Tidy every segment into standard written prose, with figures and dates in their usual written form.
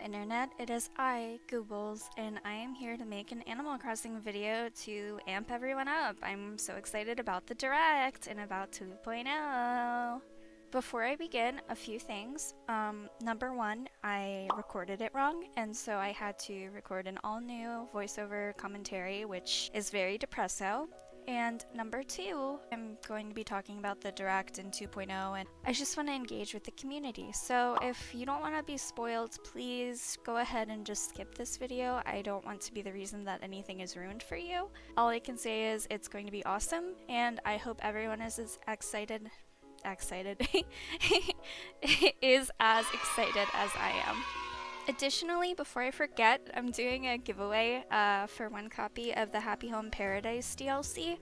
internet, it is I, Goobles, and I am here to make an Animal Crossing video to amp everyone up. I'm so excited about the Direct and about 2.0. Before I begin, a few things. Number one, I recorded it wrong, and so I had to record an all-new voiceover commentary, which is very depresso. And number two, I'm going to be talking about the Direct in 2.0, and I just want to engage with the community. So if you don't want to be spoiled, please go ahead and just skip this video. I don't want to be the reason that anything is ruined for you. All I can say is it's going to be awesome, and I hope everyone is as excited is as excited as I am. Additionally, before I forget, I'm doing a giveaway for one copy of the Happy Home Paradise DLC,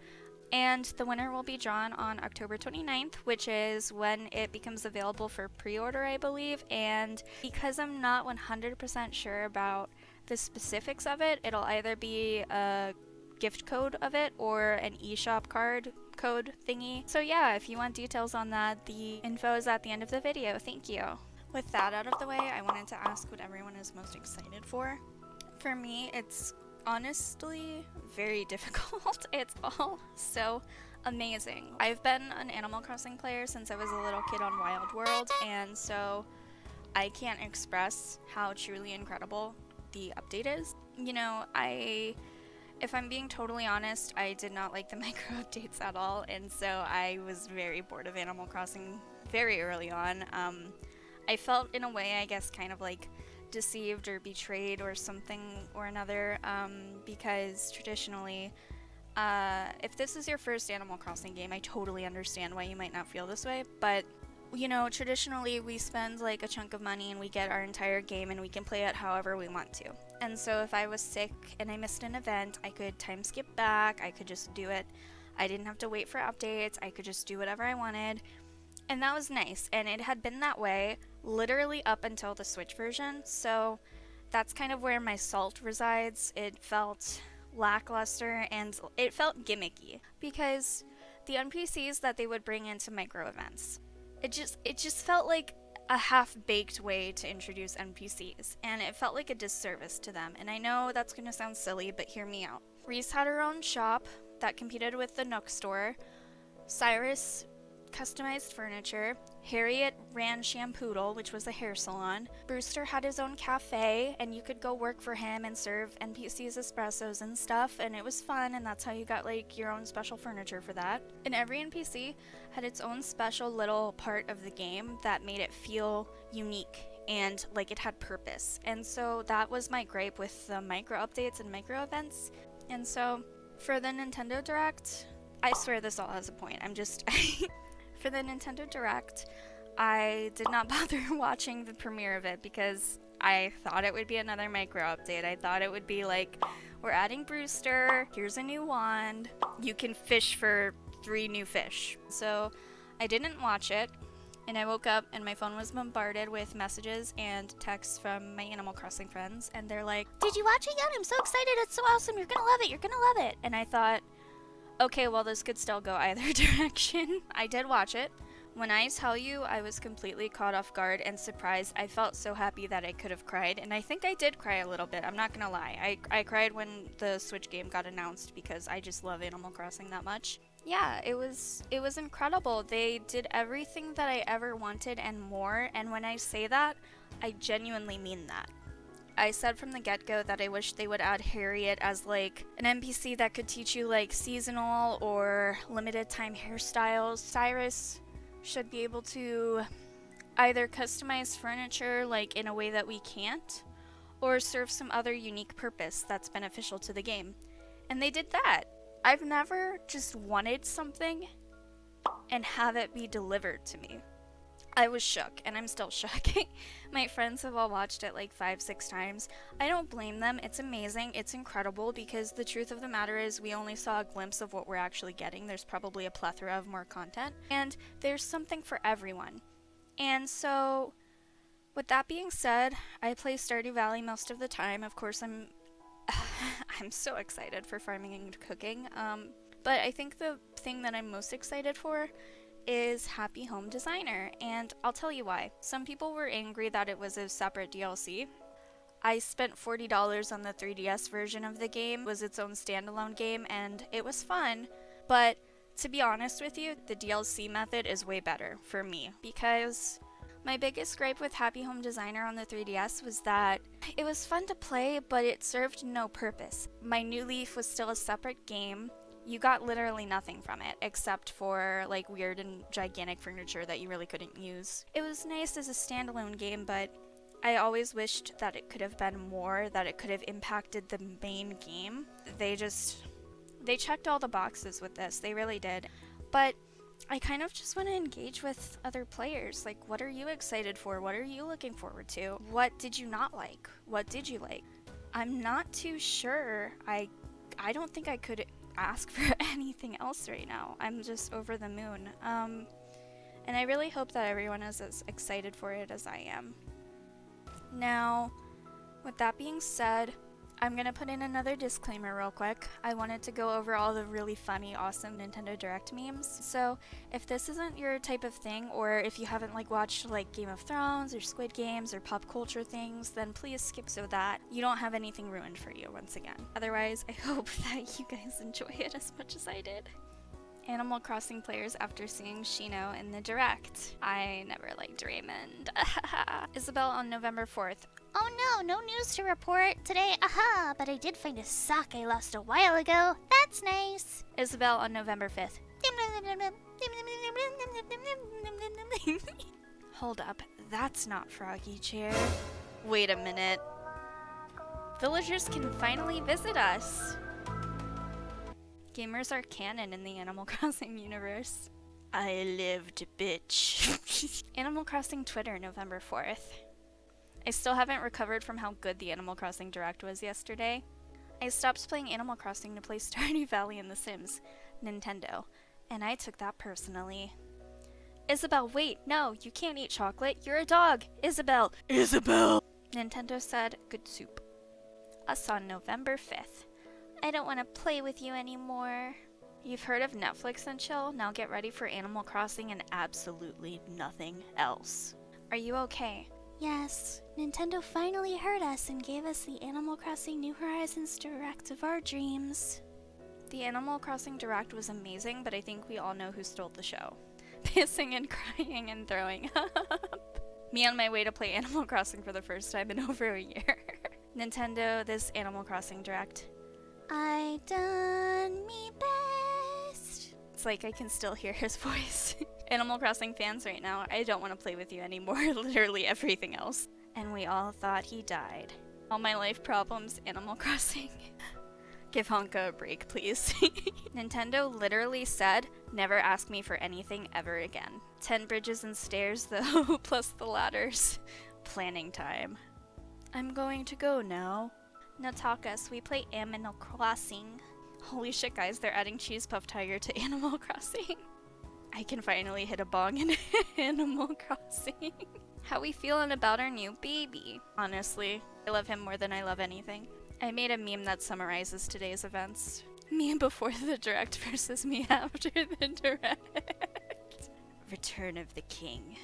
and the winner will be drawn on October 29th, which is when it becomes available for pre-order, I believe. And because I'm not 100% sure about the specifics of it, it'll either be a gift code of it or an eShop code thingy. So yeah, if you want details on that, the info is at the end of the video. Thank you. With that out of the way, I wanted to ask what everyone is most excited for. For me, it's honestly very difficult. It's all so amazing. I've been an Animal Crossing player since I was a little kid on Wild World, and so I can't express how truly incredible the update is. You know, if I'm being totally honest, I did not like the micro updates at all, and so I was very bored of Animal Crossing very early on. I felt in a way, I guess, kind of like deceived or betrayed or something or another, because traditionally, if this is your first Animal Crossing game, I totally understand why you might not feel this way, but you know, traditionally we spend like a chunk of money and we get our entire game and we can play it however we want to. And so if I was sick and I missed an event, I could time skip back, I could just do it. I didn't have to wait for updates, I could just do whatever I wanted. And that was nice, and it had been that way literally up until the Switch version, so that's kind of where my salt resides. It felt lackluster and it felt gimmicky because the NPCs that they would bring into micro events, it just felt like a half-baked way to introduce NPCs, and it felt like a disservice to them. And I know that's going to sound silly, but hear me out. Reese had her own shop that competed with the Nook store. Cyrus customized furniture. Harriet ran Shampoodle, which was a hair salon. Brewster had his own cafe, and you could go work for him and serve NPCs espressos and stuff, and it was fun, and that's how you got like your own special furniture for that. And every NPC had its own special little part of the game that made it feel unique and like it had purpose. And so that was my gripe with the micro updates and micro events. And so for the Nintendo Direct, I swear this all has a point. For the Nintendo Direct, I did not bother watching the premiere of it because I thought it would be another micro update. I thought it would be like, we're adding Brewster, here's a new wand, you can fish for 3 new fish. So I didn't watch it, and I woke up and my phone was bombarded with messages and texts from my Animal Crossing friends, and they're like, "Did you watch it yet? I'm so excited, it's so awesome, you're gonna love it, you're gonna love it." And I thought, okay, well, this could still go either direction. I did watch it. When I tell you I was completely caught off guard and surprised, I felt so happy that I could have cried, and I think I did cry a little bit, I'm not gonna lie. I cried when the Switch game got announced because I just love Animal Crossing that much. Yeah, it was incredible. They did everything that I ever wanted and more, and when I say that, I genuinely mean that. I said from the get-go that I wish they would add Harriet as like an NPC that could teach you like seasonal or limited time hairstyles. Cyrus should be able to either customize furniture like in a way that we can't, or serve some other unique purpose that's beneficial to the game. And they did that. I've never just wanted something and have it be delivered to me. I was shook, and I'm still shook. My friends have all watched it like 5-6 times. I don't blame them. It's amazing. It's incredible, because the truth of the matter is we only saw a glimpse of what we're actually getting. There's probably a plethora of more content, and there's something for everyone. And so, with that being said, I play Stardew Valley most of the time. Of course, I'm so excited for farming and cooking. But I think the thing that I'm most excited for is Happy Home Designer, and I'll tell you why. Some people were angry that it was a separate DLC. I spent $40 on the 3DS version of the game. It was its own standalone game, and it was fun. But to be honest with you, the DLC method is way better for me, because my biggest gripe with Happy Home Designer on the 3DS was that it was fun to play, but it served no purpose. My New Leaf was still a separate game. You got literally nothing from it, except for like weird and gigantic furniture that you really couldn't use. It was nice as a standalone game, but I always wished that it could have been more, that it could have impacted the main game. They checked all the boxes with this, they really did. But I kind of just want to engage with other players. Like, what are you excited for? What are you looking forward to? What did you not like? What did you like? I'm not too sure. I don't think I could ask for anything else right now. I'm just over the moon. And I really hope that everyone is as excited for it as I am. Now, with that being said, I'm gonna put in another disclaimer real quick. I wanted to go over all the really funny, awesome Nintendo Direct memes. So if this isn't your type of thing, or if you haven't like watched like Game of Thrones or Squid Games or pop culture things, then please skip so that you don't have anything ruined for you once again. Otherwise, I hope that you guys enjoy it as much as I did. Animal Crossing players after seeing Shino in the Direct. I never liked Raymond. Isabel on November 4th. Oh no, no news to report today, aha, but I did find a sock I lost a while ago. That's nice. Isabel on November 5th. Hold up, that's not Froggy Chair. Wait a minute. Villagers can finally visit us. Gamers are canon in the Animal Crossing universe. I lived, bitch. Animal Crossing Twitter, November 4th. I still haven't recovered from how good the Animal Crossing Direct was yesterday. I stopped playing Animal Crossing to play Stardew Valley and The Sims, Nintendo, and I took that personally. Isabel, wait, no, you can't eat chocolate, you're a dog! Isabel! Isabel! Nintendo said, good soup. Us on November 5th. I don't want to play with you anymore. You've heard of Netflix and chill? Now get ready for Animal Crossing and absolutely nothing else. Are you okay? Yes, Nintendo finally heard us and gave us the Animal Crossing New Horizons Direct of our dreams. The Animal Crossing Direct was amazing, but I think we all know who stole the show. Pissing and crying and throwing up. Me on my way to play Animal Crossing for the first time in over a year. Nintendo, this Animal Crossing Direct. I done me best. It's like I can still hear his voice. Animal Crossing fans right now, I don't want to play with you anymore, literally everything else. And we all thought he died. All my life problems, Animal Crossing. Give Honka a break, please. Nintendo literally said, never ask me for anything ever again. 10 bridges and stairs though, plus the ladders. Planning time. I'm going to go now. Natakas, we play Animal Crossing. Holy shit guys, they're adding Cheese Puff Tiger to Animal Crossing. I can finally hit a bong in Animal Crossing. How we feeling about our new baby? Honestly, I love him more than I love anything. I made a meme that summarizes today's events. Me before the Direct versus me after the Direct. Return of the King.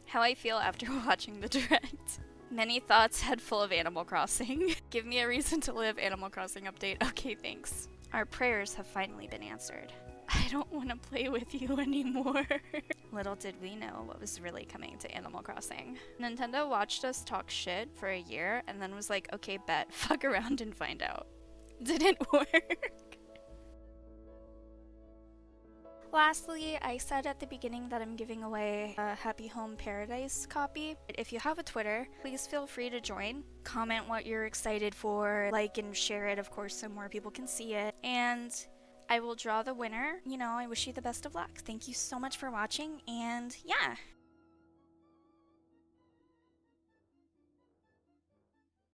How I feel after watching the Direct. Many thoughts head full of Animal Crossing. Give me a reason to live, Animal Crossing update. Okay, thanks. Our prayers have finally been answered. I don't want to play with you anymore. Little did we know what was really coming to Animal Crossing. Nintendo watched us talk shit for a year and then was like, okay, bet, fuck around and find out. Didn't work. Lastly, I said at the beginning that I'm giving away a Happy Home Paradise copy. If you have a Twitter, please feel free to join. Comment what you're excited for, like and share it, of course, so more people can see it. And I will draw the winner. You know, I wish you the best of luck. Thank you so much for watching, and yeah.